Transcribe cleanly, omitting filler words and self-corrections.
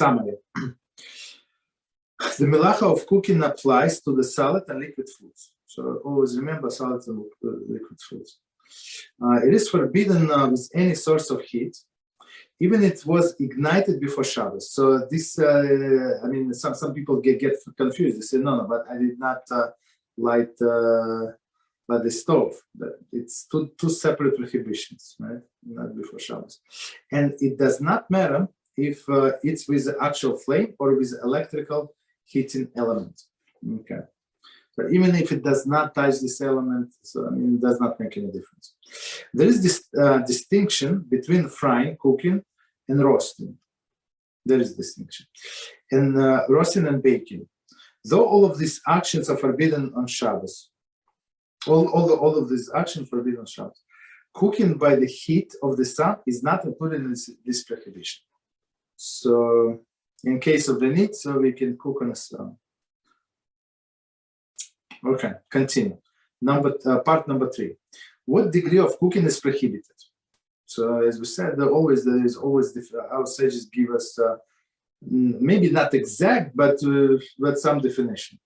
summary. The Melacha of cooking applies to the solid and liquid foods. So always remember solid and liquid foods. It is forbidden with any source of heat, even it was ignited before Shabbos. So this, some people get confused. They say, no, but I did not light by the stove. It's two separate prohibitions, right? Not before Shabbos. And it does not matter if it's with the actual flame or with electrical heating element. Okay. So even if it does not touch this element, it does not make any difference. There is this distinction between frying, cooking, and roasting. There is distinction. And roasting and baking. Though all of these actions are forbidden on Shabbos, all of these actions forbidden on Shabbos, cooking by the heat of the sun is not included in this prohibition. So in case of the need, so we can cook on a stone. Okay, continue. Part number 3. What degree of cooking is prohibited? So as we said, there is always our sages give us maybe not exact, but some definition.